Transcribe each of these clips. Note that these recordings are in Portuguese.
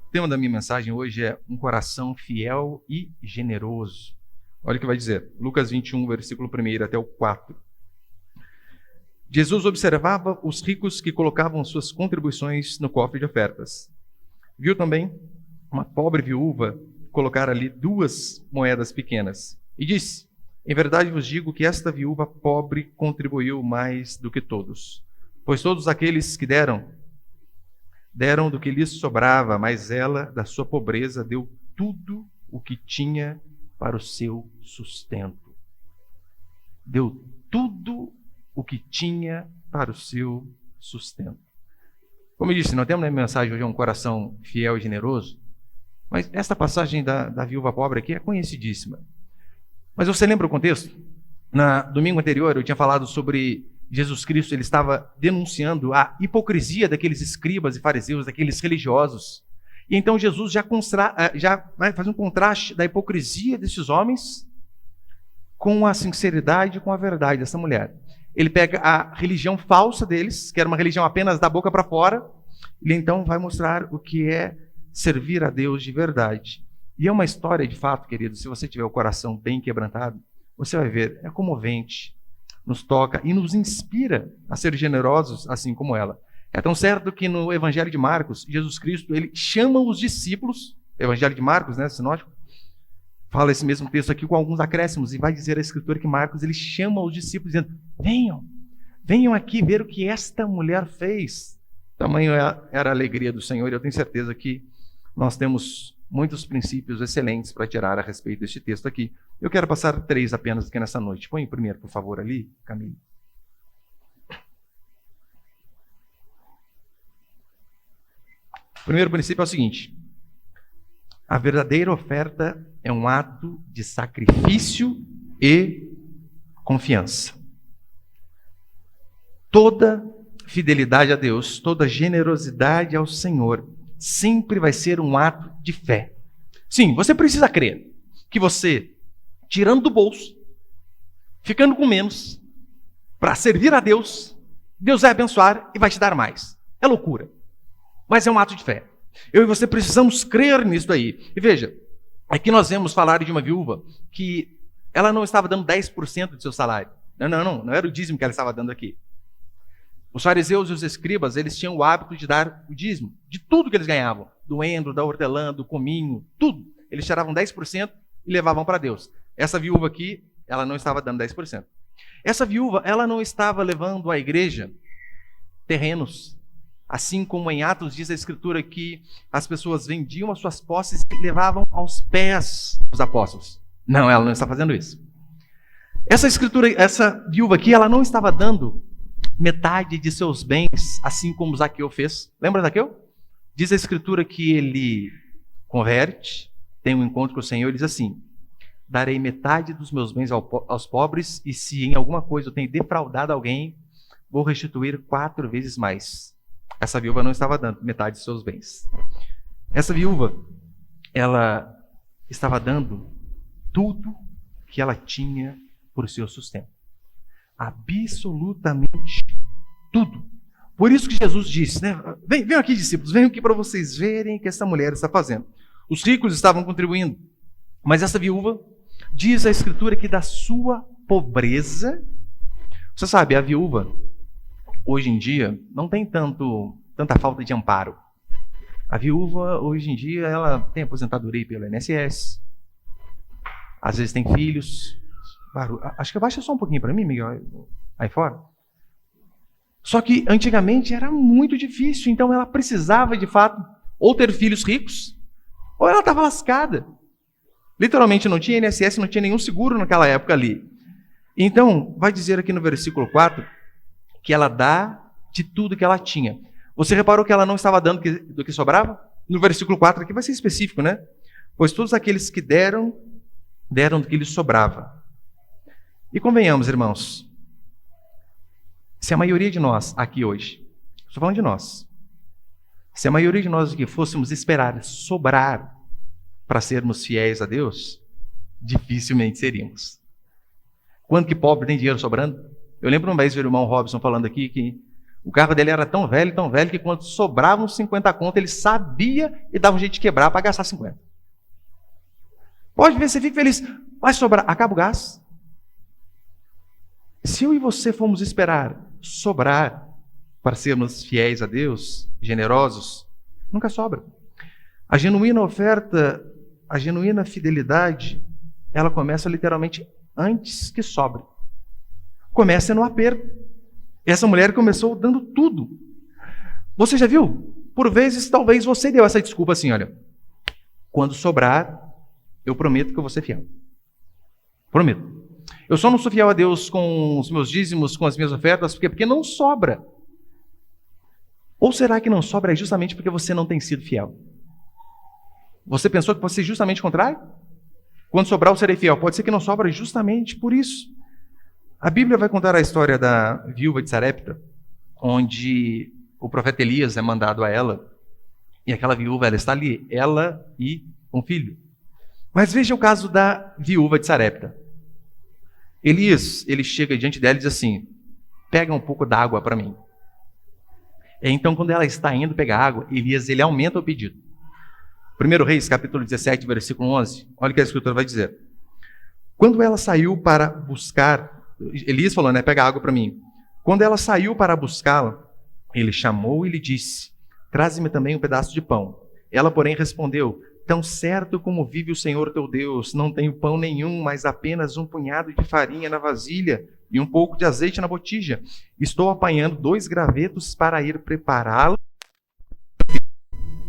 O tema da minha mensagem hoje é um coração fiel e generoso. Olha o que vai dizer, Lucas 21, versículo 1 até o 4. Jesus observava os ricos que colocavam suas contribuições no cofre de ofertas. Viu também uma pobre viúva colocar ali 2 moedas pequenas e disse: em verdade vos digo que esta viúva pobre contribuiu mais do que todos, pois todos aqueles que deram do que lhes sobrava, mas ela, da sua pobreza, deu tudo o que tinha para o seu sustento. Deu tudo o que tinha para o seu sustento. Como eu disse, nós temos na mensagem hoje um coração fiel e generoso, mas esta passagem da viúva pobre aqui é conhecidíssima. Mas você lembra o contexto? No domingo anterior eu tinha falado sobre Jesus Cristo, ele estava denunciando a hipocrisia daqueles escribas e fariseus, daqueles religiosos. E então Jesus já vai fazer um contraste da hipocrisia desses homens com a sinceridade e com a verdade dessa mulher. Ele pega a religião falsa deles, que era uma religião apenas da boca para fora, e então vai mostrar o que é servir a Deus de verdade. E é uma história, de fato, querido, se você tiver o coração bem quebrantado, você vai ver, é comovente, nos toca e nos inspira a ser generosos assim como ela. É tão certo que no Evangelho de Marcos, Jesus Cristo, ele chama os discípulos, Evangelho de Marcos, né, sinótico, fala esse mesmo texto aqui com alguns acréscimos, e vai dizer a Escritura que Marcos, ele chama os discípulos dizendo: venham aqui ver o que esta mulher fez. Tamanho era a alegria do Senhor, e eu tenho certeza que nós temos muitos princípios excelentes para tirar a respeito deste texto aqui. Eu quero passar 3 apenas aqui nessa noite. Põe o primeiro, por favor, ali, Camille. O primeiro princípio é o seguinte: a verdadeira oferta é um ato de sacrifício e confiança. Toda fidelidade a Deus, toda generosidade ao Senhor, sempre vai ser um ato de fé. Sim, você precisa crer que você, tirando do bolso, ficando com menos, para servir a Deus, Deus vai abençoar e vai te dar mais. É loucura, mas é um ato de fé. Eu e você precisamos crer nisso aí. E veja, aqui nós vemos falar de uma viúva que ela não estava dando 10% do seu salário. Não era o dízimo que ela estava dando aqui. Os fariseus e os escribas, eles tinham o hábito de dar o dízimo de tudo que eles ganhavam, do endro, da hortelã, do cominho, tudo. Eles tiravam 10% e levavam para Deus. Essa viúva aqui, ela não estava dando 10%. Essa viúva, ela não estava levando à igreja terrenos, assim como em Atos diz a Escritura que as pessoas vendiam as suas posses e levavam aos pés dos apóstolos. Não, ela não está fazendo isso. Essa viúva aqui, ela não estava dando metade de seus bens, assim como Zaqueu fez. Lembra Zaqueu? Diz a Escritura que ele converte, tem um encontro com o Senhor e diz assim: darei metade dos meus bens aos pobres, e se em alguma coisa eu tenho defraudado alguém, vou restituir 4 vezes mais. Essa viúva não estava dando metade de seus bens. Essa viúva, ela estava dando tudo que ela tinha por seu sustento. Absolutamente tudo. Por isso que Jesus disse, né? Venham aqui, discípulos, venham aqui para vocês verem o que essa mulher está fazendo. Os ricos estavam contribuindo, mas essa viúva, diz a Escritura que da sua pobreza, você sabe, a viúva, hoje em dia, não tem tanta falta de amparo. A viúva, hoje em dia, ela tem aposentadoria pelo INSS, às vezes tem filhos. Acho que abaixa só um pouquinho para mim, Miguel, aí fora. Só que antigamente era muito difícil, então ela precisava de fato ou ter filhos ricos, ou ela estava lascada. Literalmente não tinha INSS, não tinha nenhum seguro naquela época ali. Então, vai dizer aqui no versículo 4 que ela dá de tudo que ela tinha. Você reparou que ela não estava dando do que sobrava? No versículo 4 aqui vai ser específico, né? Pois todos aqueles que deram do que lhes sobrava. E convenhamos, irmãos, se a maioria de nós aqui hoje, estou falando de nós, se a maioria de nós aqui fôssemos esperar sobrar para sermos fiéis a Deus, dificilmente seríamos. Quando que pobre tem dinheiro sobrando? Eu lembro uma vez do irmão Robson falando aqui que O carro dele era tão velho, que quando sobrava uns 50 conto, ele sabia e dava um jeito de quebrar para gastar 50. Pode ver, você fica feliz. Vai sobrar, acaba o gás. Se eu e você formos esperar sobrar para sermos fiéis a Deus, generosos, nunca sobra. A genuína oferta, a genuína fidelidade, ela começa literalmente antes que sobre. Começa no aperto. Essa mulher começou dando tudo. Você já viu? Por vezes, talvez você deu essa desculpa assim, olha, quando sobrar, eu prometo que eu vou ser fiel. Prometo. Eu só não sou fiel a Deus com os meus dízimos, com as minhas ofertas, porque não sobra. Ou será que não sobra justamente porque você não tem sido fiel? Você pensou que fosse justamente o contrário? Quando sobrar, eu serei fiel. Pode ser que não sobra justamente por isso. A Bíblia vai contar a história da viúva de Sarepta, onde o profeta Elias é mandado a ela, e aquela viúva, ela está ali, ela e um filho. Mas veja o caso da viúva de Sarepta. Elias, ele chega diante dela e diz assim, pega um pouco d'água para mim. Então, quando ela está indo pegar água, Elias, ele aumenta o pedido. 1 Reis, capítulo 17, versículo 11, olha o que a Escritura vai dizer. Quando ela saiu para buscar, Elias falou, né, pega água para mim. Quando ela saiu para buscá-la, ele chamou e lhe disse, traze-me também um pedaço de pão. Ela, porém, respondeu, tão certo como vive o Senhor teu Deus, não tenho pão nenhum, mas apenas um punhado de farinha na vasilha e um pouco de azeite na botija. Estou apanhando 2 gravetos para ir prepará-lo.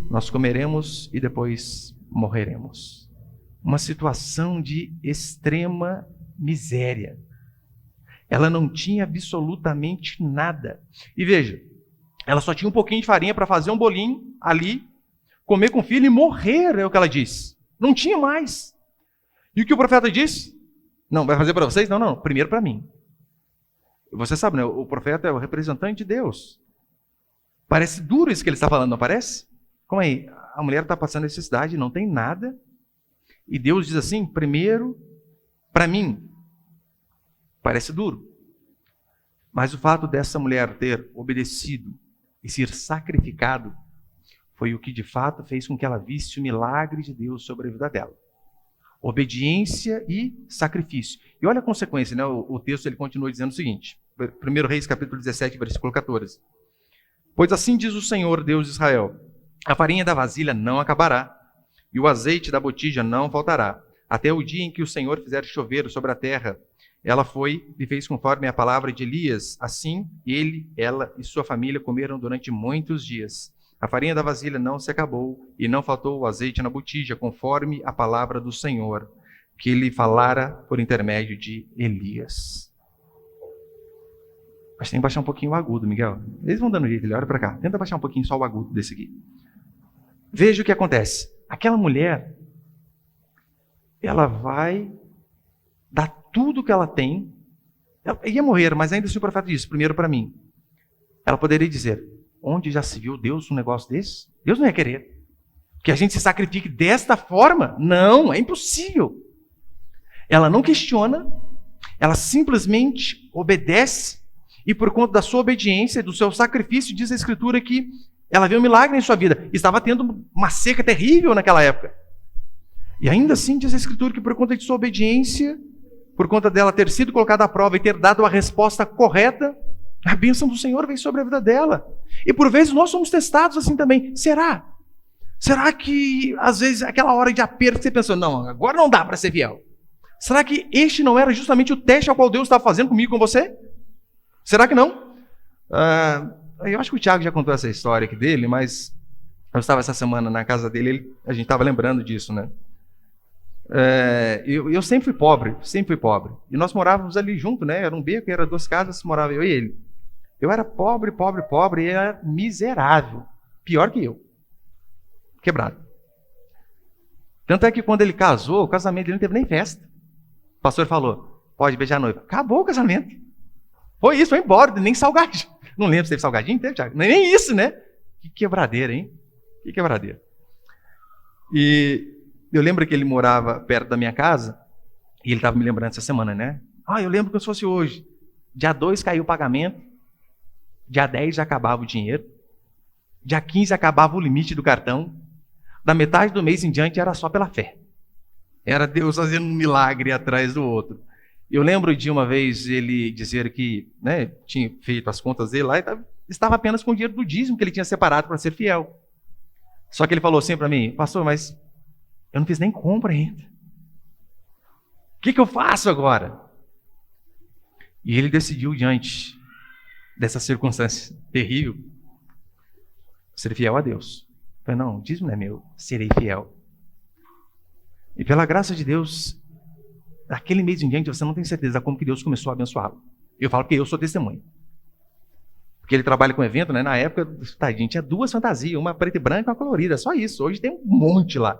Nós comeremos e depois morreremos. Uma situação de extrema miséria. Ela não tinha absolutamente nada. E veja, ela só tinha um pouquinho de farinha para fazer um bolinho ali, comer com o filho e morrer, é o que ela disse. Não tinha mais. E o que o profeta disse? Não, vai fazer para vocês? Não, primeiro para mim. Você sabe, né? O profeta é o representante de Deus. Parece duro isso que ele está falando, não parece? Como aí? A mulher está passando necessidade, não tem nada. E Deus diz assim, primeiro para mim. Parece duro. Mas o fato dessa mulher ter obedecido e ser sacrificado foi o que de fato fez com que ela visse o milagre de Deus sobre a vida dela. Obediência e sacrifício. E olha a consequência, né? O texto ele continua dizendo o seguinte, 1 Reis capítulo 17, versículo 14. Pois assim diz o Senhor, Deus de Israel, a farinha da vasilha não acabará, e o azeite da botija não faltará, até o dia em que o Senhor fizer chover sobre a terra. Ela foi e fez conforme a palavra de Elias. Assim, ele, ela e sua família comeram durante muitos dias. A farinha da vasilha não se acabou e não faltou o azeite na botija, conforme a palavra do Senhor, que lhe falara por intermédio de Elias. Mas tem que baixar um pouquinho o agudo, Miguel. Eles vão dando jeito, ele olha para cá. Tenta baixar um pouquinho só o agudo desse aqui. Veja o que acontece. Aquela mulher, ela vai dar tudo que ela tem. Ela ia morrer, mas ainda assim o profeta disse, primeiro para mim. Ela poderia dizer, onde já se viu Deus um negócio desse? Deus não ia querer. Que a gente se sacrifique desta forma? Não, é impossível. Ela não questiona, ela simplesmente obedece, e por conta da sua obediência, do seu sacrifício, diz a Escritura que ela viu um milagre em sua vida. Estava tendo uma seca terrível naquela época. E ainda assim diz a Escritura que por conta de sua obediência, por conta dela ter sido colocada à prova e ter dado a resposta correta, a bênção do Senhor vem sobre a vida dela. E por vezes nós somos testados assim também. Será? Será que às vezes aquela hora de aperto você pensou, não, agora não dá para ser fiel? Será que este não era justamente o teste ao qual Deus estava fazendo comigo, com você? Será que não? Eu acho que o Tiago já contou essa história aqui dele, mas eu estava essa semana na casa dele, a gente estava lembrando disso, né? Eu sempre fui pobre. E nós morávamos ali junto, né? Era um beco, era 2 casas, morava eu e ele. Eu era pobre, e ele era miserável. Pior que eu. Quebrado. Tanto é que quando ele casou, o casamento dele não teve nem festa. O pastor falou, pode beijar a noiva. Acabou o casamento. Foi isso, foi embora, nem salgadinho. Não lembro se teve salgadinho, teve, Thiago. Nem isso, né? Que quebradeira, hein? Que quebradeira. E eu lembro que ele morava perto da minha casa, e ele estava me lembrando essa semana, né? Eu lembro como se fosse hoje. Dia 2 caiu o pagamento, Dia 10 já acabava o dinheiro. Dia 15 acabava o limite do cartão. Da metade do mês em diante era só pela fé. Era Deus fazendo um milagre atrás do outro. Eu lembro de uma vez ele dizer que, né, tinha feito as contas dele lá e estava apenas com o dinheiro do dízimo que ele tinha separado para ser fiel. Só que ele falou assim para mim: pastor, mas eu não fiz nem compra ainda. O que eu faço agora? E ele decidiu, diante dessa circunstância terrível, ser fiel a Deus. Eu falei: não, o dízimo não é meu, serei fiel. E pela graça de Deus, daquele mês em diante, você não tem certeza como que Deus começou a abençoá-lo. Eu falo que eu sou testemunha. Porque ele trabalha com evento, né? Na época, tadinho, tinha 2 fantasias, uma preta e branca e uma colorida, só isso. Hoje tem um monte lá.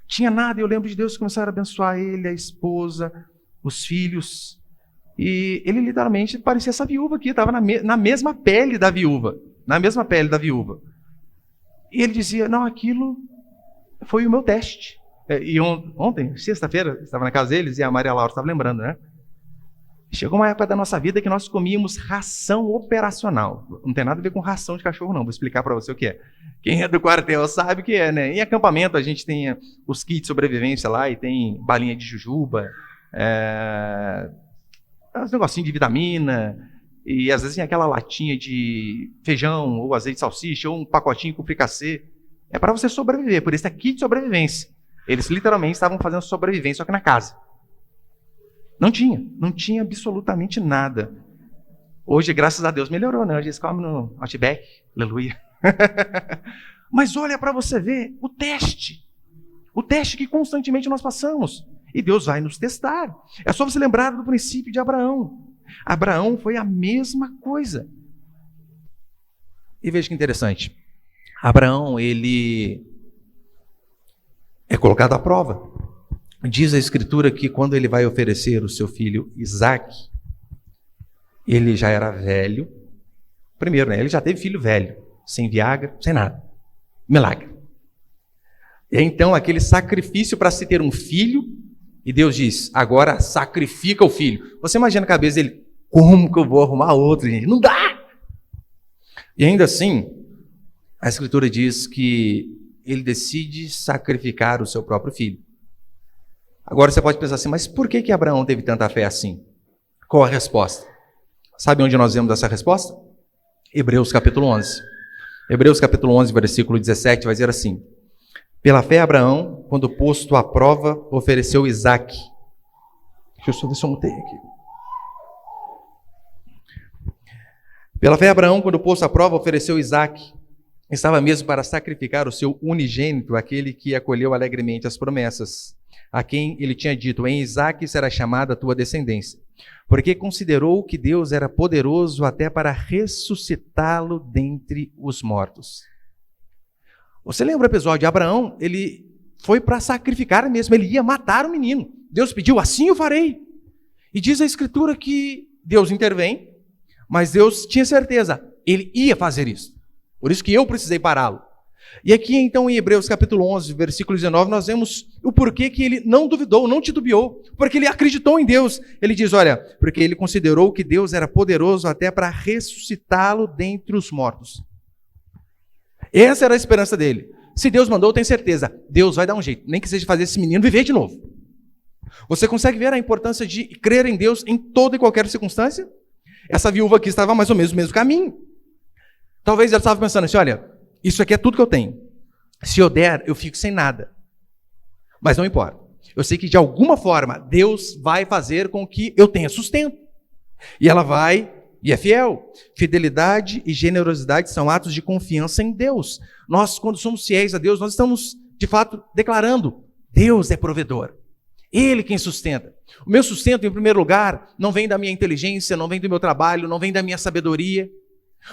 Tinha nada, e eu lembro de Deus começar a abençoar ele, a esposa, os filhos. E ele literalmente parecia essa viúva aqui, estava na mesma pele da viúva. Na mesma pele da viúva. E ele dizia: não, aquilo foi o meu teste. E ontem, sexta-feira, estava na casa deles e a Maria Laura estava lembrando, né? Chegou uma época da nossa vida que nós comíamos ração operacional. Não tem nada a ver com ração de cachorro, não. Vou explicar para você o que é. Quem é do quartel sabe o que é, né? Em acampamento a gente tem os kits de sobrevivência lá e tem balinha de jujuba, uns negocinhos de vitamina, e às vezes tem aquela latinha de feijão, ou azeite de salsicha, ou um pacotinho com fricassê. É para você sobreviver, por isso é kit de sobrevivência. Eles literalmente estavam fazendo sobrevivência, só que na casa. Não tinha absolutamente nada. Hoje, graças a Deus, melhorou, né? Hoje eles comem no Outback, aleluia. Mas olha para você ver o teste que constantemente nós passamos. E Deus vai nos testar. É só você lembrar do princípio de Abraão. Abraão foi a mesma coisa. E veja que interessante. Abraão, ele é colocado à prova. Diz a Escritura que quando ele vai oferecer o seu filho Isaque, ele já era velho. Primeiro, né? Ele já teve filho velho, sem Viagra, sem nada. Milagre. E então, aquele sacrifício para se ter um filho, e Deus diz: agora sacrifica o filho. Você imagina a cabeça dele: como que eu vou arrumar outro, gente? Não dá! E ainda assim, a Escritura diz que ele decide sacrificar o seu próprio filho. Agora você pode pensar assim: mas por que Abraão teve tanta fé assim? Qual a resposta? Sabe onde nós vemos essa resposta? Hebreus capítulo 11. Hebreus capítulo 11, versículo 17, vai dizer assim: pela fé Abraão, quando posto à prova, ofereceu Isaque. Deixa eu só ver se eu mutei aqui. Pela fé Abraão, quando posto à prova, ofereceu Isaque. Estava mesmo para sacrificar o seu unigênito, aquele que acolheu alegremente as promessas, a quem ele tinha dito: em Isaque será chamada a tua descendência, porque considerou que Deus era poderoso até para ressuscitá-lo dentre os mortos. Você lembra o episódio? Abraão, ele foi para sacrificar mesmo, ele ia matar o menino. Deus pediu: assim eu farei. E diz a Escritura que Deus intervém, mas Deus tinha certeza, ele ia fazer isso. Por isso que eu precisei pará-lo. E aqui então em Hebreus capítulo 11, versículo 19, nós vemos o porquê que ele não duvidou, não titubeou, porque ele acreditou em Deus. Ele diz: olha, porque ele considerou que Deus era poderoso até para ressuscitá-lo dentre os mortos. Essa era a esperança dele. Se Deus mandou, eu tenho certeza, Deus vai dar um jeito, nem que seja fazer esse menino viver de novo. Você consegue ver a importância de crer em Deus em toda e qualquer circunstância? Essa viúva aqui estava mais ou menos no mesmo caminho. Talvez ela estava pensando assim: olha, isso aqui é tudo que eu tenho. Se eu der, eu fico sem nada. Mas não importa. Eu sei que de alguma forma Deus vai fazer com que eu tenha sustento. E ela vai e é fiel. Fidelidade e generosidade são atos de confiança em Deus. Nós, quando somos fiéis a Deus, nós estamos, de fato, declarando: Deus é provedor. Ele quem sustenta. O meu sustento, em primeiro lugar, não vem da minha inteligência, não vem do meu trabalho, não vem da minha sabedoria.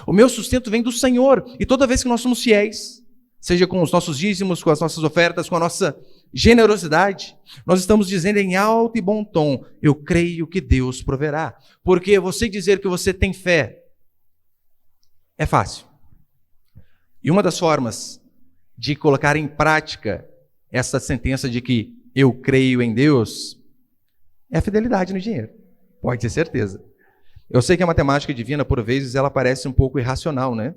O meu sustento vem do Senhor. E toda vez que nós somos fiéis, seja com os nossos dízimos, com as nossas ofertas, com a nossa generosidade, nós estamos dizendo em alto e bom tom: eu creio que Deus proverá. Porque você dizer que você tem fé é fácil. E uma das formas de colocar em prática essa sentença de que eu creio em Deus é a fidelidade no dinheiro. Pode ter certeza. Eu sei que a matemática divina, por vezes, ela parece um pouco irracional, né?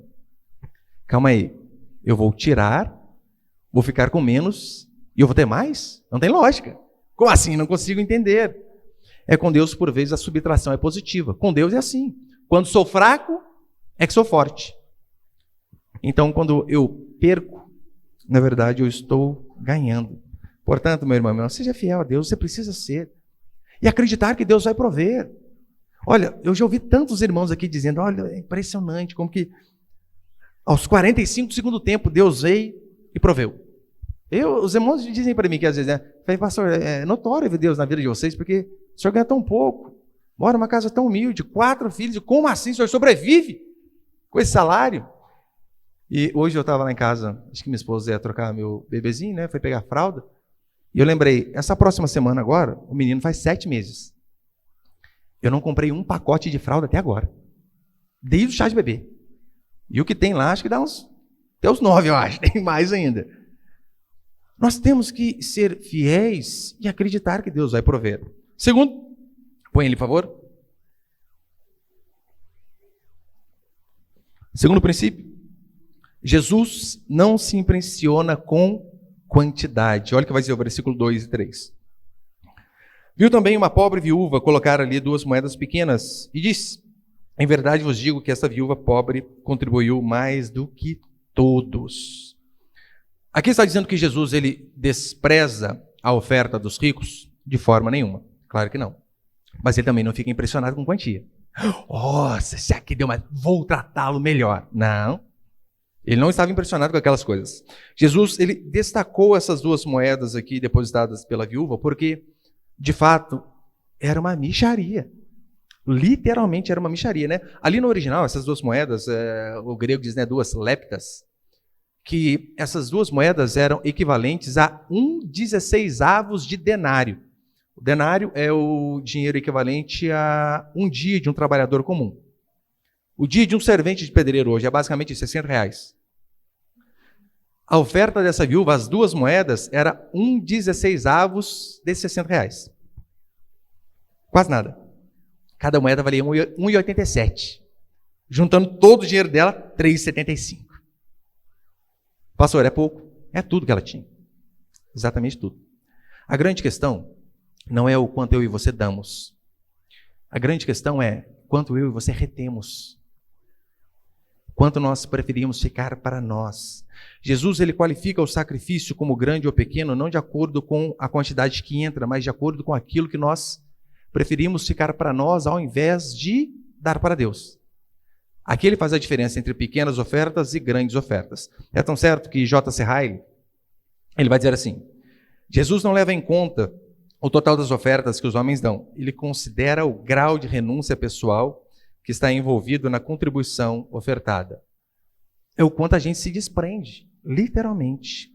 Calma aí, eu vou tirar, vou ficar com menos e eu vou ter mais? Não tem lógica. Como assim? Não consigo entender. É com Deus, por vezes, a subtração é positiva. Com Deus é assim. Quando sou fraco, é que sou forte. Então, quando eu perco, na verdade, eu estou ganhando. Portanto, meu irmão, seja fiel a Deus, você precisa ser. E acreditar que Deus vai prover. Olha, eu já ouvi tantos irmãos aqui dizendo, olha, é impressionante como que aos 45 do segundo tempo, Deus veio e proveu. Os irmãos dizem para mim que às vezes, né? Falei, pastor, é notório ver Deus na vida de vocês, porque o senhor ganha tão pouco, mora numa casa tão humilde, 4 filhos, como assim o senhor sobrevive com esse salário? E hoje eu estava lá em casa, acho que minha esposa ia trocar meu bebezinho, né? Foi pegar a fralda, e eu lembrei, essa próxima semana agora, o menino faz 7 meses. Eu não comprei um pacote de fralda até agora, desde o chá de bebê. E o que tem lá, acho que dá até uns 9, eu acho, tem mais ainda. Nós temos que ser fiéis e acreditar que Deus vai prover. Segundo, põe ele, por favor. Segundo princípio, Jesus não se impressiona com quantidade. Olha o que vai dizer o versículo 2 e 3. Viu também uma pobre viúva colocar ali 2 moedas pequenas e disse, em verdade vos digo que essa viúva pobre contribuiu mais do que todos. Aqui está dizendo que Jesus ele despreza a oferta dos ricos? De forma nenhuma. Claro que não. Mas ele também não fica impressionado com quantia. Nossa, esse aqui deu mais, vou tratá-lo melhor. Não. Ele não estava impressionado com aquelas coisas. Jesus ele destacou essas 2 moedas aqui depositadas pela viúva porque, de fato, era uma mixaria. Literalmente era uma mixaria, né? Ali no original, essas 2 moedas, o grego diz, né, 2 leptas, que essas 2 moedas eram equivalentes a 1/16 de denário. O denário é o dinheiro equivalente a um dia de um trabalhador comum. O dia de um servente de pedreiro hoje é basicamente R$60. A oferta dessa viúva, as 2 moedas, era 1/16 desses R$60. Quase nada. Cada moeda valia R$1,87. Juntando todo o dinheiro dela, R$3,75. Pastor, é pouco? É tudo que ela tinha. Exatamente tudo. A grande questão não é o quanto eu e você damos. A grande questão é quanto eu e você retemos. Quanto nós preferimos ficar para nós. Jesus ele qualifica o sacrifício como grande ou pequeno, não de acordo com a quantidade que entra, mas de acordo com aquilo que nós preferimos ficar para nós ao invés de dar para Deus. Aqui ele faz a diferença entre pequenas ofertas e grandes ofertas. É tão certo que J.C. Ryle, ele vai dizer assim, Jesus não leva em conta o total das ofertas que os homens dão. Ele considera o grau de renúncia pessoal que está envolvido na contribuição ofertada. É o quanto a gente se desprende, literalmente.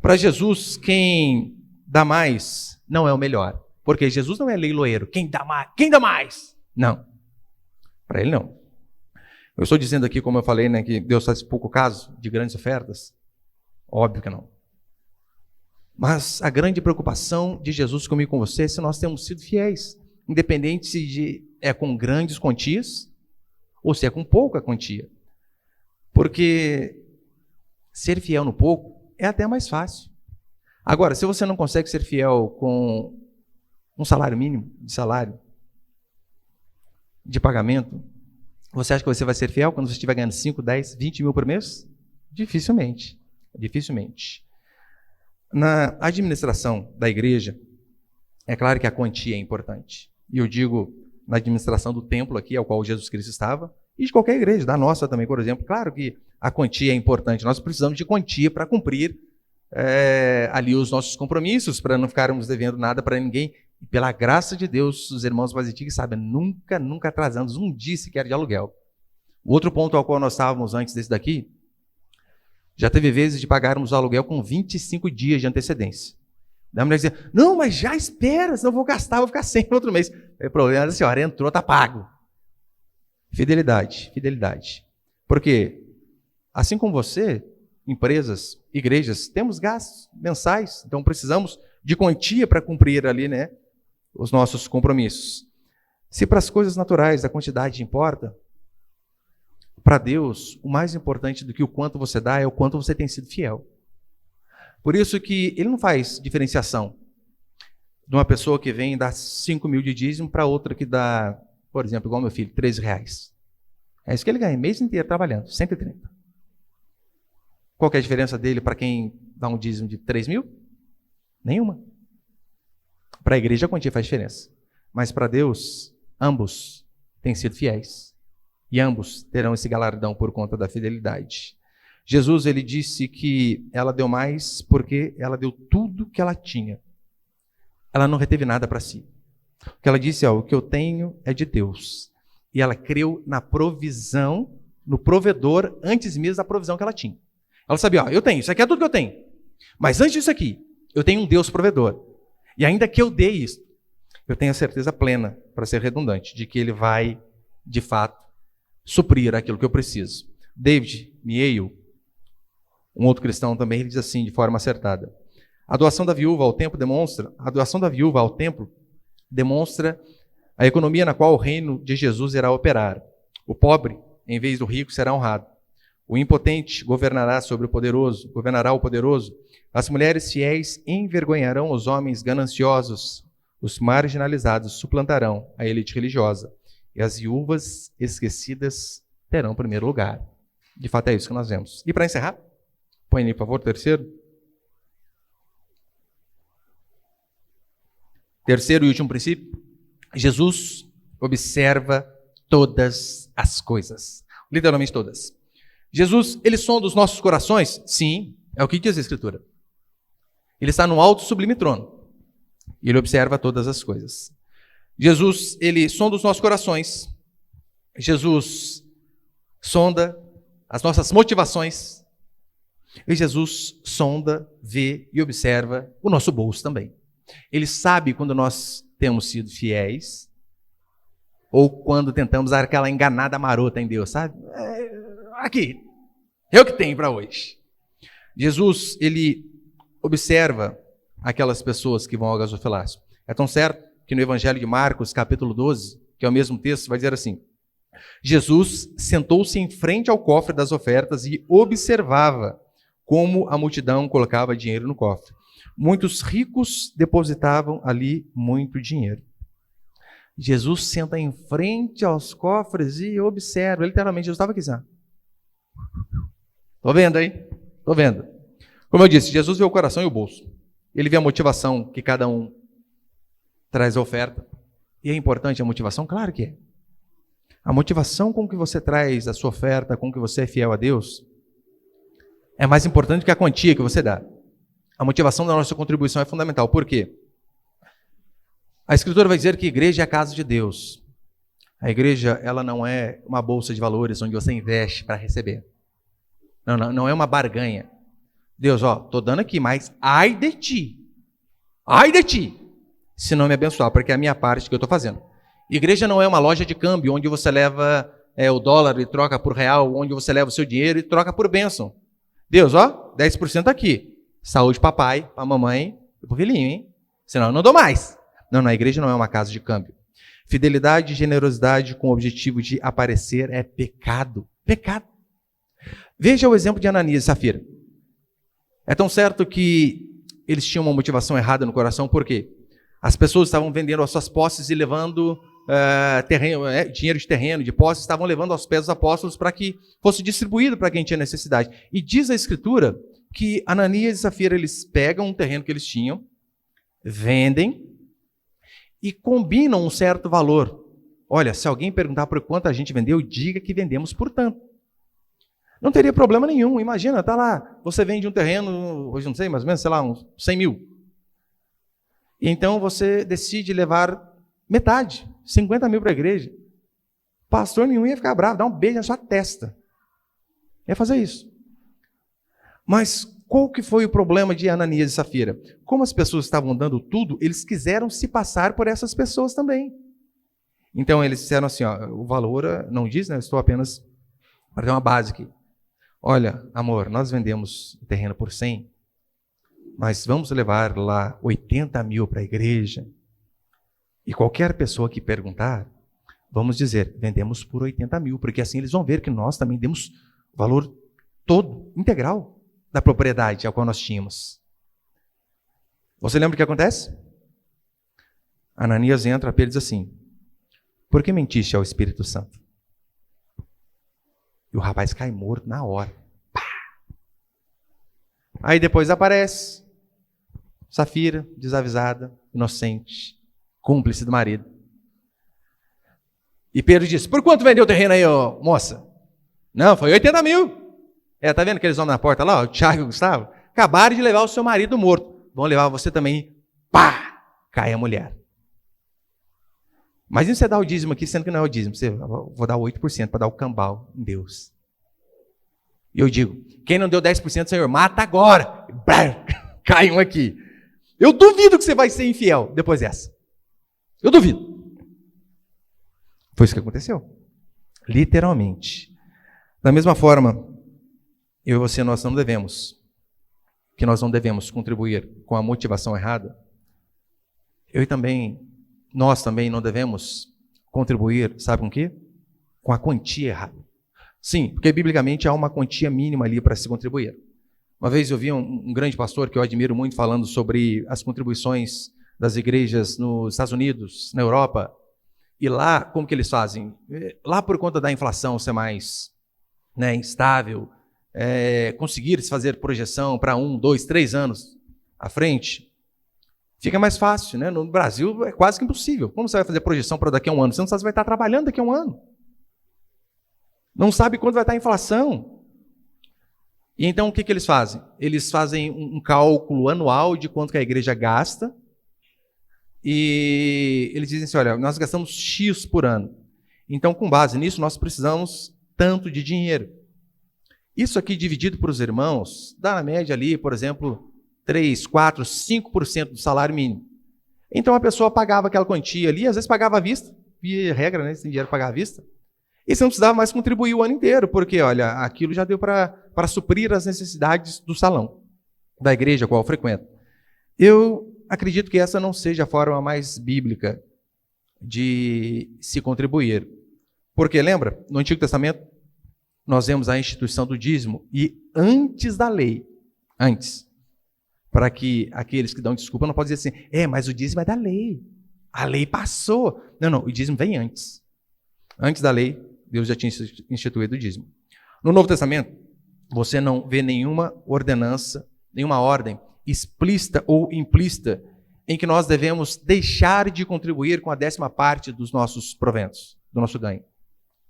Para Jesus, quem dá mais não é o melhor. Porque Jesus não é leiloeiro. Quem dá mais? Quem dá mais? Não. Para ele não. Eu estou dizendo aqui, como eu falei, né, que Deus faz pouco caso de grandes ofertas? Óbvio que não. Mas a grande preocupação de Jesus comigo e com você é se nós temos sido fiéis, independente se é com grandes quantias ou se é com pouca quantia. Porque ser fiel no pouco é até mais fácil. Agora, se você não consegue ser fiel com um salário mínimo de salário, de pagamento, você acha que você vai ser fiel quando você estiver ganhando 5, 10, 20 mil por mês? Dificilmente. Dificilmente. Na administração da igreja, é claro que a quantia é importante. E eu digo na administração do templo aqui, ao qual Jesus Cristo estava, e de qualquer igreja, da nossa também, por exemplo. Claro que a quantia é importante. Nós precisamos de quantia para cumprir ali os nossos compromissos, para não ficarmos devendo nada para ninguém. E pela graça de Deus, os irmãos mais antigos sabem, nunca atrasamos um dia sequer de aluguel. O outro ponto ao qual nós estávamos antes desse daqui, já teve vezes de pagarmos o aluguel com 25 dias de antecedência. Da mulher dizer, não, mas já espera, senão eu vou gastar, vou ficar sem no outro mês. O problema é da senhora, entrou, está pago. Fidelidade, fidelidade. Porque, assim como você, empresas, igrejas, temos gastos mensais, então precisamos de quantia para cumprir ali, né, os nossos compromissos. Se para as coisas naturais a quantidade importa, para Deus, o mais importante do que o quanto você dá é o quanto você tem sido fiel. Por isso que ele não faz diferenciação de uma pessoa que vem dar 5 mil de dízimo para outra que dá, por exemplo, igual meu filho, R$13. É isso que ele ganha, mês inteiro trabalhando, 130. Qual que é a diferença dele para quem dá um dízimo de 3 mil? Nenhuma. Para a igreja a quantia faz diferença. Mas para Deus, ambos têm sido fiéis. E ambos terão esse galardão por conta da fidelidade. Jesus, ele disse que ela deu mais porque ela deu tudo que ela tinha. Ela não reteve nada para si. O que ela disse é: o que eu tenho é de Deus. E ela creu na provisão, no provedor, antes mesmo da provisão que ela tinha. Ela sabia: ó, eu tenho, isso aqui é tudo que eu tenho. Mas antes disso aqui, eu tenho um Deus provedor. E ainda que eu dê isso, eu tenho a certeza plena, para ser redundante, de que ele vai, de fato, suprir aquilo que eu preciso. David Mieill, um outro cristão também, ele diz assim, de forma acertada: a doação da viúva ao templo demonstra a economia na qual o reino de Jesus irá operar. O pobre, em vez do rico, será honrado. O impotente governará o poderoso. As mulheres fiéis envergonharão os homens gananciosos. Os marginalizados suplantarão a elite religiosa. E as viúvas esquecidas terão primeiro lugar. De fato, é isso que nós vemos. E para encerrar, põe aí, por favor, terceiro e último princípio. Jesus observa todas as coisas. Literalmente todas. Jesus, ele sonda os nossos corações? Sim, é o que diz a Escritura. Ele está no alto sublime trono. E ele observa todas as coisas. Jesus, ele sonda os nossos corações. Jesus sonda as nossas motivações. E Jesus sonda, vê e observa o nosso bolso também. Ele sabe quando nós temos sido fiéis ou quando tentamos dar aquela enganada marota em Deus, sabe? Aqui, eu que tenho para hoje. Jesus, ele observa aquelas pessoas que vão ao gasofilácio. É tão certo que no Evangelho de Marcos, capítulo 12, que é o mesmo texto, vai dizer assim: Jesus sentou-se em frente ao cofre das ofertas e observava como a multidão colocava dinheiro no cofre. Muitos ricos depositavam ali muito dinheiro. Jesus senta em frente aos cofres e observa. Literalmente, Jesus estava aqui, sabe? Estou vendo aí? Estou vendo. Como eu disse, Jesus vê o coração e o bolso. Ele vê a motivação que cada um traz a oferta. E é importante a motivação? Claro que é. A motivação com que você traz a sua oferta, com que você é fiel a Deus, é mais importante que a quantia que você dá. A motivação da nossa contribuição é fundamental. Por quê? A Escritura vai dizer que a igreja é a casa de Deus. A igreja, ela não é uma bolsa de valores onde você investe para receber. Não é uma barganha. Deus, estou dando aqui, mas ai de ti, se não me abençoar, porque é a minha parte que eu estou fazendo. Igreja não é uma loja de câmbio, onde você leva o dólar e troca por real, onde você leva o seu dinheiro e troca por bênção. Deus, 10% aqui. Saúde papai, para mamãe e para o filhinho, hein? Senão eu não dou mais. Não, a igreja não é uma casa de câmbio. Fidelidade e generosidade com o objetivo de aparecer é pecado. Pecado. Veja o exemplo de Ananias e Safira. É tão certo que eles tinham uma motivação errada no coração, por quê? As pessoas estavam vendendo as suas posses e levando dinheiro de terreno, de posses, estavam levando aos pés dos apóstolos para que fosse distribuído para quem tinha necessidade. E diz a Escritura que Ananias e Safira, eles pegam um terreno que eles tinham, vendem e combinam um certo valor. Olha, se alguém perguntar por quanto a gente vendeu, diga que vendemos por tanto. Não teria problema nenhum. Imagina, tá lá, você vende um terreno, hoje não sei, mais ou menos, sei lá, uns 100 mil. E então você decide levar metade, 50 mil para a igreja. Pastor nenhum ia ficar bravo, dar um beijo na sua testa. Ia fazer isso. Mas qual que foi o problema de Ananias e Safira? Como as pessoas estavam dando tudo, eles quiseram se passar por essas pessoas também. Então eles disseram assim, o valor não diz, né? Eu estou apenas para ter uma base aqui. Olha, amor, nós vendemos o terreno por 100, mas vamos levar lá 80 mil para a igreja. E qualquer pessoa que perguntar, vamos dizer, vendemos por 80 mil, porque assim eles vão ver que nós também demos o valor todo, integral, da propriedade ao qual nós tínhamos. Você lembra o que acontece? Ananias entra, Pedro diz assim: por que mentiste ao Espírito Santo? E o rapaz cai morto na hora. Pá! Aí depois aparece Safira, desavisada, inocente, cúmplice do marido. E Pedro diz: por quanto vendeu o terreno aí, ô, moça? Não, foi 80 mil. Tá vendo aqueles homens na porta lá, o Tiago e o Gustavo? Acabaram de levar o seu marido morto. Vão levar você também. Pá! Cai a mulher. Imagina você dar o dízimo aqui, sendo que não é o dízimo. Você, vou dar 8% para dar o cambal em Deus. E eu digo: quem não deu 10%, Senhor, mata agora. Cai um aqui. Eu duvido que você vai ser infiel depois dessa. Eu duvido. Foi isso que aconteceu. Literalmente. Da mesma forma, eu e você, nós não devemos contribuir com a motivação errada. Nós também não devemos contribuir, sabe com o quê? Com a quantia errada. Sim, porque biblicamente há uma quantia mínima ali para se contribuir. Uma vez eu vi um grande pastor que eu admiro muito falando sobre as contribuições das igrejas nos Estados Unidos, na Europa. E lá, como que eles fazem? Lá, por conta da inflação ser mais instável, conseguir fazer projeção para 1, 2, 3 anos à frente, fica mais fácil, né? No Brasil é quase que impossível. Como você vai fazer projeção para daqui a um ano? Você não sabe se vai estar trabalhando daqui a um ano. Não sabe quando vai estar a inflação. E então o que eles fazem? Eles fazem um cálculo anual de quanto que a igreja gasta. E eles dizem assim: olha, nós gastamos X por ano. Então, com base nisso, nós precisamos tanto de dinheiro. Isso aqui dividido para os irmãos, dá na média ali, por exemplo, 3, 4, 5% do salário mínimo. Então a pessoa pagava aquela quantia ali, às vezes pagava à vista, via regra, né? Se tem dinheiro para pagar à vista. E você não precisava mais contribuir o ano inteiro, porque, olha, aquilo já deu para suprir as necessidades do salão, da igreja a qual eu frequento. Eu acredito que essa não seja a forma mais bíblica de se contribuir. Porque, lembra, no Antigo Testamento, nós vemos a instituição do dízimo, e antes da lei, para que aqueles que dão desculpa não podem dizer assim: mas o dízimo é da lei, a lei passou. Não, o dízimo vem antes. Antes da lei, Deus já tinha instituído o dízimo. No Novo Testamento, você não vê nenhuma ordenança, nenhuma ordem explícita ou implícita em que nós devemos deixar de contribuir com a 10ª parte dos nossos proventos, do nosso ganho.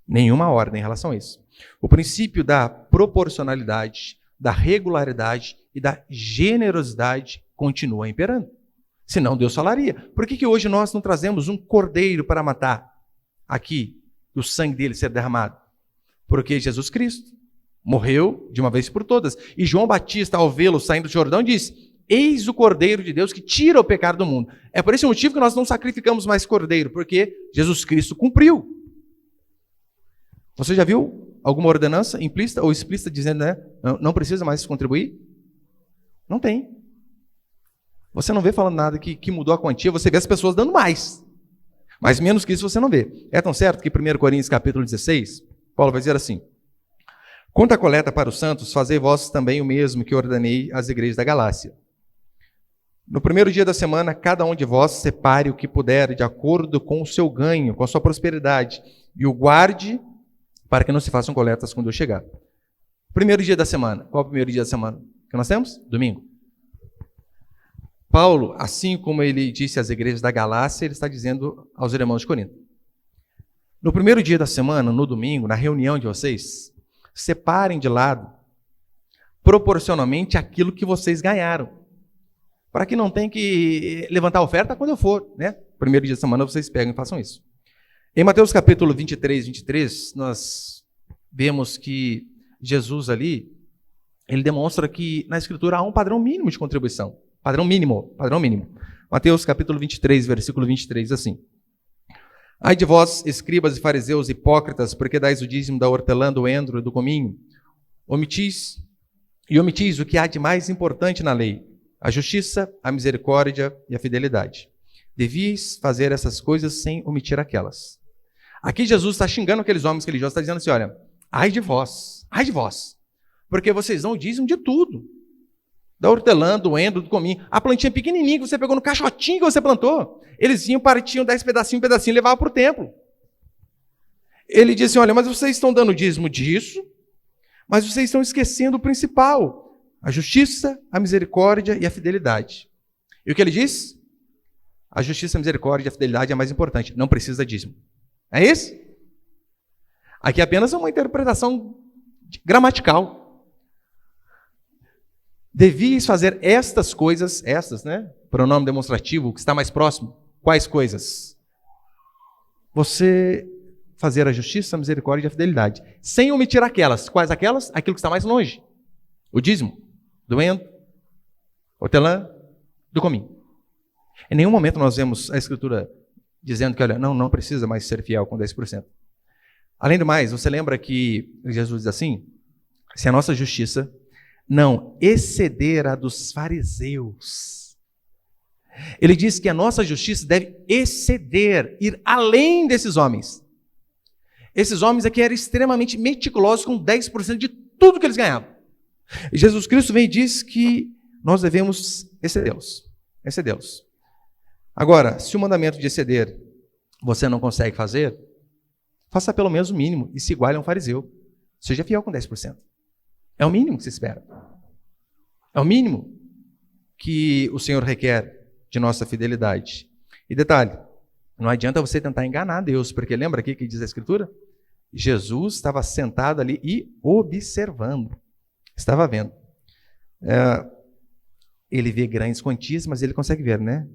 Nenhuma ordem em relação a isso. O princípio da proporcionalidade, da regularidade e da generosidade continua imperando. Senão Deus falaria: por que hoje nós não trazemos um cordeiro para matar aqui, e o sangue dele ser derramado? Porque Jesus Cristo morreu de uma vez por todas. E João Batista, ao vê-lo saindo do Jordão, disse: eis o Cordeiro de Deus que tira o pecado do mundo. É por esse motivo que nós não sacrificamos mais cordeiro, porque Jesus Cristo cumpriu. Você já viu alguma ordenança implícita ou explícita dizendo, não precisa mais contribuir? Não tem. Você não vê falando nada que mudou a quantia, você vê as pessoas dando mais. Mas menos que isso você não vê. É tão certo que 1 Coríntios capítulo 16, Paulo vai dizer assim: quanto à coleta para os santos, fazei vós também o mesmo que ordenei às igrejas da Galácia. No primeiro dia da semana, cada um de vós separe o que puder, de acordo com o seu ganho, com a sua prosperidade, e o guarde para que não se façam coletas quando eu chegar. Primeiro dia da semana. Qual é o primeiro dia da semana que nós temos? Domingo. Paulo, assim como ele disse às igrejas da Galácia, ele está dizendo aos irmãos de Corinto: no primeiro dia da semana, no domingo, na reunião de vocês, separem de lado proporcionalmente aquilo que vocês ganharam, para que não tenha que levantar a oferta quando eu for, né? Primeiro dia da semana vocês pegam e façam isso. Em Mateus capítulo 23, nós vemos que Jesus ali, ele demonstra que na Escritura há um padrão mínimo de contribuição. Padrão mínimo. Mateus capítulo 23, versículo 23, assim: ai de vós, escribas e fariseus hipócritas, porque dais o dízimo da hortelã, do endro e do cominho, omitis o que há de mais importante na lei: a justiça, a misericórdia e a fidelidade. Devíeis fazer essas coisas sem omitir aquelas. Aqui Jesus está xingando aqueles homens religiosos, está dizendo assim, olha, ai de vós, porque vocês dão o dízimo de tudo. Da hortelã, do endo, do cominho. A plantinha pequenininha que você pegou no caixotinho que você plantou, eles vinham, partiam 10 pedacinhos, e levavam para o templo. Ele disse assim, olha, mas vocês estão dando o dízimo disso, mas vocês estão esquecendo o principal, a justiça, a misericórdia e a fidelidade. E o que ele diz? A justiça, a misericórdia e a fidelidade é mais importante, não precisa de dízimo. É isso? Aqui é apenas uma interpretação gramatical. Devias fazer estas coisas, pronome demonstrativo, que está mais próximo. Quais coisas? Você fazer a justiça, a misericórdia e a fidelidade, sem omitir aquelas. Quais aquelas? Aquilo que está mais longe. O dízimo, do endo, hortelã, do cominho. Em nenhum momento nós vemos a Escritura dizendo que, olha, não precisa mais ser fiel com 10%. Além do mais, você lembra que Jesus diz assim, se a nossa justiça não exceder a dos fariseus. Ele diz que a nossa justiça deve exceder, ir além desses homens. Esses homens aqui eram extremamente meticulosos com 10% de tudo que eles ganhavam. E Jesus Cristo vem e diz que nós devemos excedê-los. Agora, se o mandamento de exceder você não consegue fazer, faça pelo menos o mínimo e se iguale a um fariseu. Seja fiel com 10%. É o mínimo que se espera. É o mínimo que o Senhor requer de nossa fidelidade. E detalhe, não adianta você tentar enganar Deus, porque lembra aqui que diz a Escritura? Jesus estava sentado ali e observando. Estava vendo. Ele vê grandes quantias, mas ele consegue ver, né?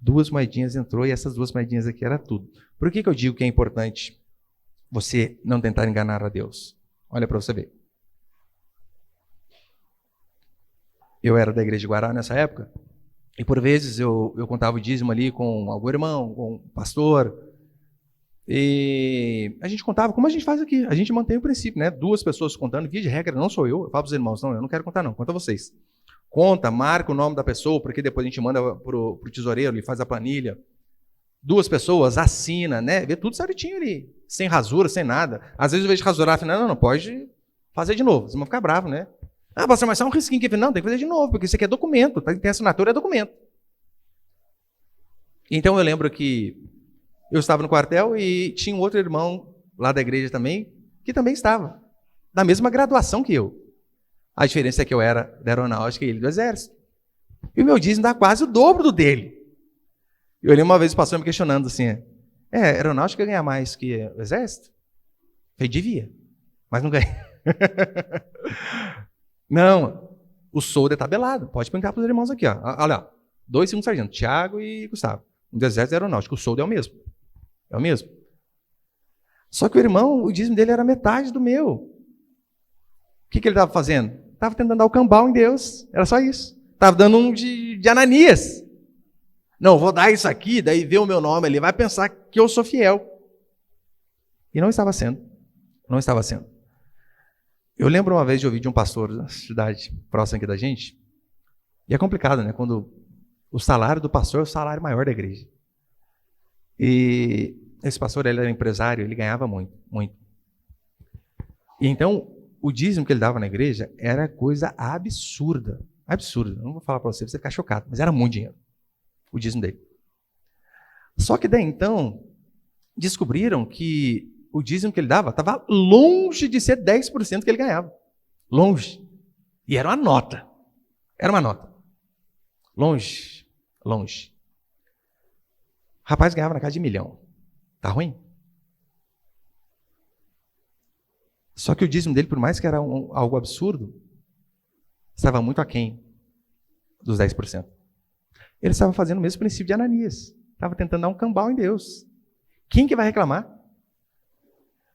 2 moedinhas entrou e essas 2 moedinhas aqui era tudo. Por que eu digo que é importante você não tentar enganar a Deus? Olha para você ver. Eu era da igreja de Guará nessa época, e por vezes eu contava o dízimo ali com algum irmão, com um pastor, e a gente contava, como a gente faz aqui, a gente mantém o princípio, né? 2 pessoas contando, via de regra, não sou eu falo para os irmãos, não, eu não quero contar não, conta vocês. Conta, marca o nome da pessoa, porque depois a gente manda para o tesoureiro, ele faz a planilha. 2 pessoas, assina, né? Vê tudo certinho ali, sem rasura, sem nada. Às vezes eu vejo rasurar, afinal, não pode fazer de novo, vocês vão ficar bravos, né? Ah, pastor, mas só um risquinho que não, tem que fazer de novo, porque isso aqui é documento, tem assinatura, é documento. Então eu lembro que eu estava no quartel e tinha um outro irmão lá da igreja também, que também estava, da mesma graduação que eu. A diferença é que eu era da aeronáutica e ele do exército. E o meu dízimo dá quase o dobro do dele. Eu olhei uma vez o pastor me questionando assim, aeronáutica ganha mais que o exército? Eu falei, devia, mas não ganha. Não, o soldo é tabelado. Pode perguntar para os irmãos aqui. Olha, 2 segundos sargentos, Tiago e Gustavo. No exército aeronáutico, o soldo é o mesmo. É o mesmo. Só que o irmão, o dízimo dele era metade do meu. O que ele estava fazendo? Estava tentando dar o cambal em Deus. Era só isso. Estava dando um de Ananias. Não, vou dar isso aqui, daí vê o meu nome ali, vai pensar que eu sou fiel. E não estava sendo. Não estava sendo. Eu lembro uma vez de ouvir de um pastor da cidade próxima aqui da gente, e é complicado, né? Quando o salário do pastor é o salário maior da igreja. E esse pastor, ele era empresário, ele ganhava muito, muito. E então, o dízimo que ele dava na igreja era coisa absurda. Absurda. Eu não vou falar para você ficar chocado, mas era muito dinheiro, o dízimo dele. Só que daí então, descobriram que o dízimo que ele dava estava longe de ser 10% que ele ganhava. Longe. E era uma nota. Era uma nota. Longe. Longe. O rapaz ganhava na casa de 1 milhão. Tá ruim? Só que o dízimo dele, por mais que era algo absurdo, estava muito aquém dos 10%. Ele estava fazendo o mesmo princípio de Ananias. Estava tentando dar um cambal em Deus. Quem que vai reclamar?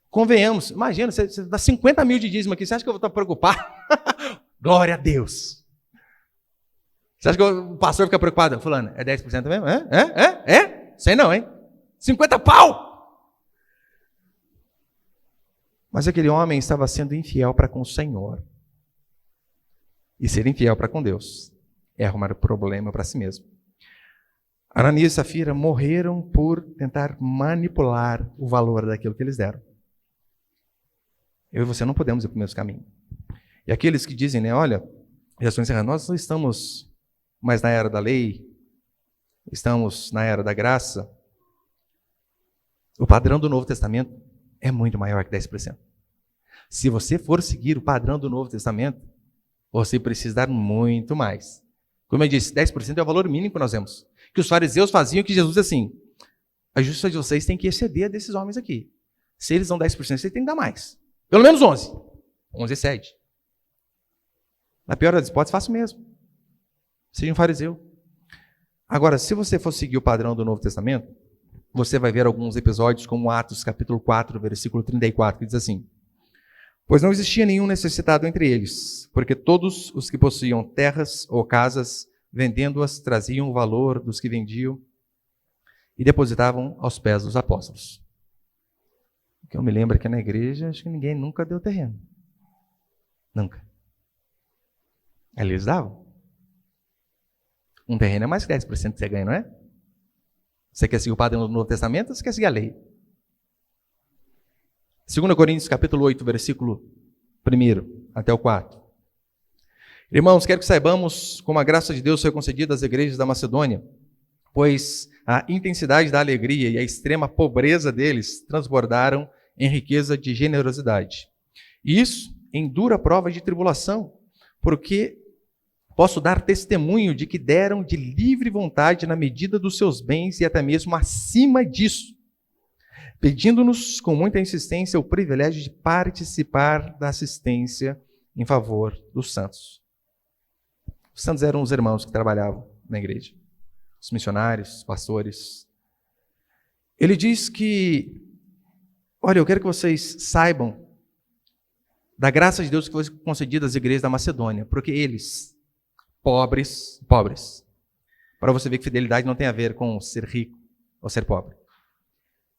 Convenhamos, imagina, você dá 50 mil de dízimo aqui, você acha que eu vou estar preocupado? Glória a Deus. Você acha que o pastor fica preocupado? Fulano, é 10% mesmo? Sei não, hein? 50 pau! Mas aquele homem estava sendo infiel para com o Senhor. E ser infiel para com Deus é arrumar problema para si mesmo. Ananias e Safira morreram por tentar manipular o valor daquilo que eles deram. Eu e você não podemos ir para o mesmo caminho. E aqueles que dizem, né, olha, já estou encerrando, nós não estamos mais na era da lei, estamos na era da graça. O padrão do Novo Testamento é muito maior que 10%. Se você for seguir o padrão do Novo Testamento, você precisa dar muito mais. Como eu disse, 10% é o valor mínimo que nós temos. Que os fariseus faziam, que Jesus assim, a justiça de vocês tem que exceder desses homens aqui. Se eles dão 10%, vocês têm que dar mais. Pelo menos 11. 11 excede. Na pior das hipóteses, faça o mesmo. Seja um fariseu. Agora, se você for seguir o padrão do Novo Testamento, você vai ver alguns episódios como Atos capítulo 4, versículo 34, que diz assim: pois não existia nenhum necessitado entre eles, porque todos os que possuíam terras ou casas, vendendo-as, traziam o valor dos que vendiam e depositavam aos pés dos apóstolos. O que eu me lembro é que na igreja, acho que ninguém nunca deu terreno. Nunca. Ali eles davam. Um terreno é mais que 10% que você ganha, não é? Você quer seguir o padrão do Novo Testamento ou você quer seguir a lei? 2 Coríntios capítulo 8, versículo 1 até o 4. Irmãos, quero que saibamos como a graça de Deus foi concedida às igrejas da Macedônia, pois a intensidade da alegria e a extrema pobreza deles transbordaram em riqueza de generosidade. E isso em dura prova de tribulação, porque posso dar testemunho de que deram de livre vontade na medida dos seus bens e até mesmo acima disso, pedindo-nos com muita insistência o privilégio de participar da assistência em favor dos santos. Os santos eram os irmãos que trabalhavam na igreja, os missionários, os pastores. Ele diz que, olha, eu quero que vocês saibam da graça de Deus que foi concedida às igrejas da Macedônia, porque eles, pobres, para você ver que fidelidade não tem a ver com ser rico ou ser pobre,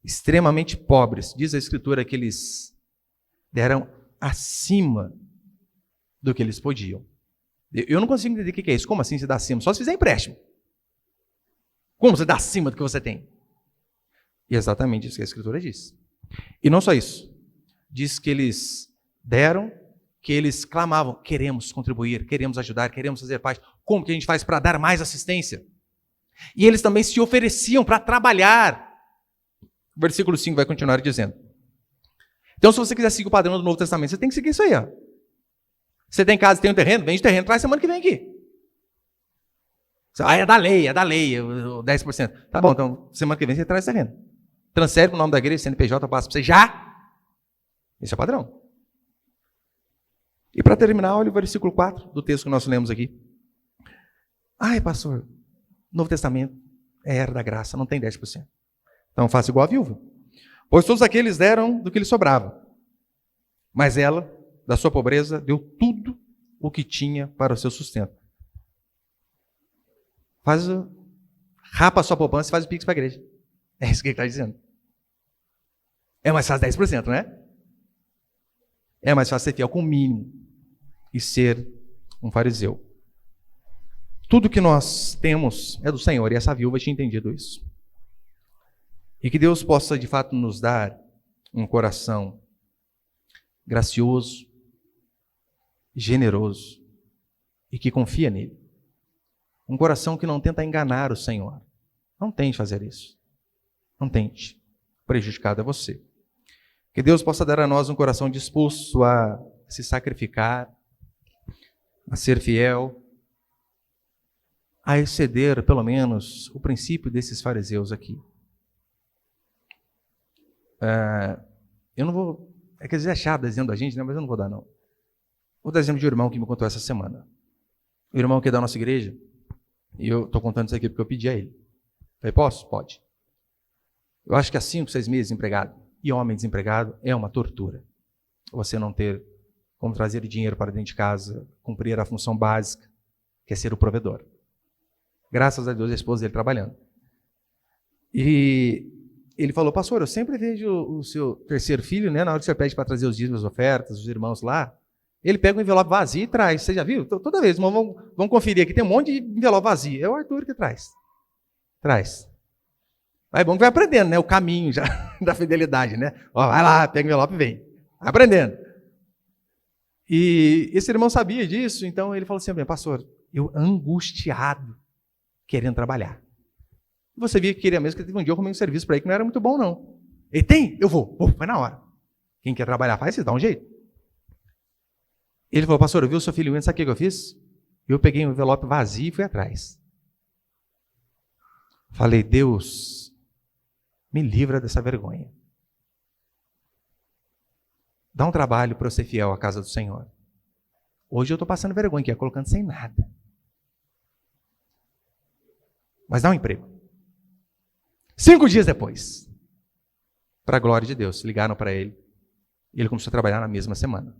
extremamente pobres, diz a Escritura que eles deram acima do que eles podiam. Eu não consigo entender o que é isso. Como assim você dá acima? Só se fizer empréstimo. Como você dá acima do que você tem? E é exatamente isso que a Escritura diz. E não só isso. Diz que eles deram, que eles clamavam, queremos contribuir, queremos ajudar, queremos fazer parte. Como que a gente faz para dar mais assistência? E eles também se ofereciam para trabalhar. O versículo 5 vai continuar dizendo. Então, se você quiser seguir o padrão do Novo Testamento, você tem que seguir isso aí, ó. Você tem casa, tem um terreno, vende terreno, traz semana que vem aqui. Ah, é da lei, o 10%. Tá bom, então semana que vem você traz terreno. Transfere para o nome da igreja, CNPJ, passa para você já. Esse é o padrão. E para terminar, olha o versículo 4 do texto que nós lemos aqui. Ai, pastor, Novo Testamento é era da graça, não tem 10%. Então faça igual a viúva. Pois todos aqueles deram do que lhe sobrava. Mas ela, da sua pobreza, deu tudo o que tinha para o seu sustento. Rapa a sua poupança e faz o pix para a igreja. É isso que ele está dizendo. É mais fácil 10%, não é? É mais fácil ser fiel com o mínimo e ser um fariseu. Tudo que nós temos é do Senhor, e essa viúva tinha entendido isso. E que Deus possa, de fato, nos dar um coração gracioso, generoso e que confia nele. Um coração que não tenta enganar o Senhor. Não tente fazer isso. Não tente. Prejudicado é você. Que Deus possa dar a nós um coração disposto a se sacrificar, a ser fiel, a exceder, pelo menos, o princípio desses fariseus aqui. Eu não vou... É que às vezes é chato dizendo a gente, né? Mas eu não vou dar, não. Vou dar exemplo de um irmão que me contou essa semana. O irmão que é da nossa igreja, e eu estou contando isso aqui porque eu pedi a ele. Falei, posso? Pode. Eu acho que há 5, 6 meses desempregado, e homem desempregado é uma tortura. Você não ter como trazer dinheiro para dentro de casa, cumprir a função básica, que é ser o provedor. Graças a Deus, a esposa dele trabalhando. E ele falou, pastor, eu sempre vejo o seu terceiro filho, né, na hora que você pede para trazer os dízimos, as ofertas, os irmãos lá, ele pega um envelope vazio e traz. Você já viu? Toda vez, vamos conferir aqui, tem um monte de envelope vazio. É o Arthur que traz. Traz. Aí é bom que vai aprendendo, né? O caminho já da fidelidade, né? Ó, vai lá, pega o envelope e vem. Vai aprendendo. E esse irmão sabia disso, então ele falou assim, pastor, eu angustiado, querendo trabalhar. Você via que queria mesmo, que teve um dia eu arrumei um serviço para ele que não era muito bom, não. Ele tem? Eu vou. Pô, vai na hora. Quem quer trabalhar faz, dá um jeito. Ele falou, pastor, eu vi o seu filho indo, sabe o que eu fiz? Eu peguei um envelope vazio e fui atrás. Falei, Deus, me livra dessa vergonha. Dá um trabalho para eu ser fiel à casa do Senhor. Hoje eu estou passando vergonha, que é colocando sem nada. Mas dá um emprego. 5 dias depois, para a glória de Deus, ligaram para ele. E ele começou a trabalhar na mesma semana.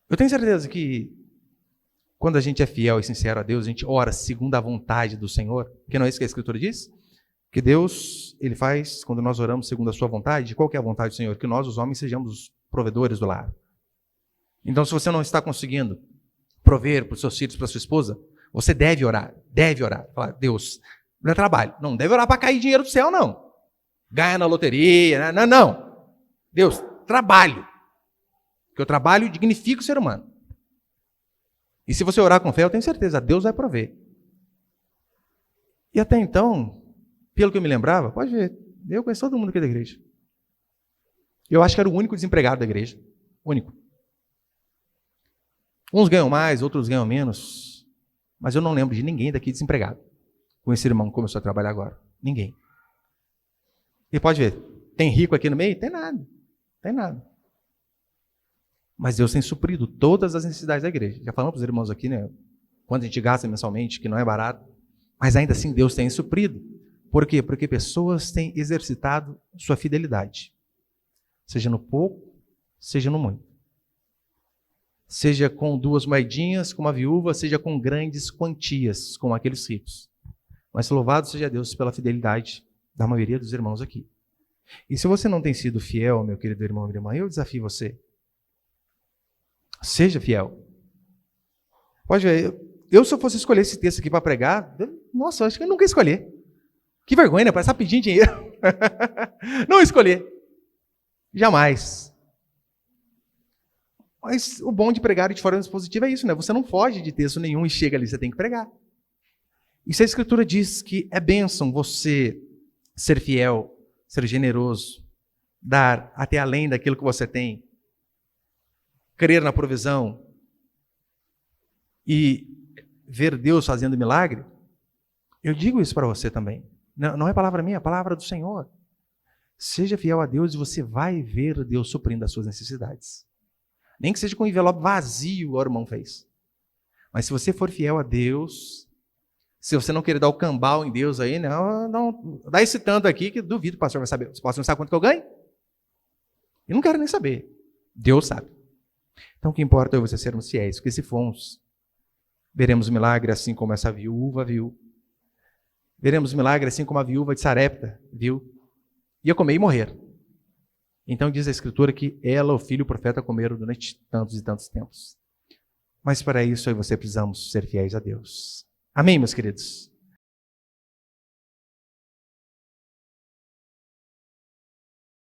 Eu tenho certeza que quando a gente é fiel e sincero a Deus, a gente ora segundo a vontade do Senhor, que não é isso que a Escritura diz? Que Deus, Ele faz, quando nós oramos segundo a sua vontade, qual que é a vontade do Senhor? Que nós, os homens, sejamos os provedores do lar. Então, se você não está conseguindo prover para os seus filhos, para a sua esposa, você deve orar. Falar, Deus, não é trabalho. Não deve orar para cair dinheiro do céu, não. Ganha na loteria, não. Deus, trabalho. Porque o trabalho dignifica o ser humano. E se você orar com fé, eu tenho certeza, Deus vai prover. E até então, pelo que eu me lembrava, pode ver, eu conheço todo mundo aqui da igreja. Eu acho que era o único desempregado da igreja. Único. Uns ganham mais, outros ganham menos. Mas eu não lembro de ninguém daqui desempregado. Com esse irmão que começou a trabalhar agora. Ninguém. E pode ver, tem rico aqui no meio? Tem nada. Mas Deus tem suprido todas as necessidades da igreja. Já falamos para os irmãos aqui, né? Quanto a gente gasta mensalmente, que não é barato. Mas ainda assim Deus tem suprido. Por quê? Porque pessoas têm exercitado sua fidelidade. Seja no pouco, seja no muito. Seja com 2 moedinhas, como a viúva, seja com grandes quantias, como aqueles ricos. Mas louvado seja Deus pela fidelidade da maioria dos irmãos aqui. E se você não tem sido fiel, meu querido irmão e irmã, eu desafio você. Seja fiel. Pode ver, eu se eu fosse escolher esse texto aqui para pregar, nossa, eu acho que eu nunca ia escolher. Que vergonha, né? Parece pedir dinheiro. Não escolher. Jamais. Mas o bom de pregar de forma positiva é isso, né? Você não foge de texto nenhum e chega ali, você tem que pregar. E se a Escritura diz que é bênção você ser fiel, ser generoso, dar até além daquilo que você tem, crer na provisão e ver Deus fazendo milagre, eu digo isso para você também. Não é palavra minha, é palavra do Senhor. Seja fiel a Deus e você vai ver Deus suprindo as suas necessidades. Nem que seja com um envelope vazio, o irmão fez. Mas se você for fiel a Deus, se você não querer dar o cambal em Deus aí, não dá esse tanto aqui que duvido que o pastor vai saber. O pastor não sabe quanto que eu ganho? Eu não quero nem saber. Deus sabe. Então o que importa é você sermos fiéis, porque se formos, veremos milagre assim como essa viúva viu. Veremos milagre assim como a viúva de Sarepta viu. Ia comer e morrer. Então diz a Escritura que ela, o filho e o profeta comeram durante tantos e tantos tempos. Mas para isso eu e você precisamos ser fiéis a Deus. Amém, meus queridos?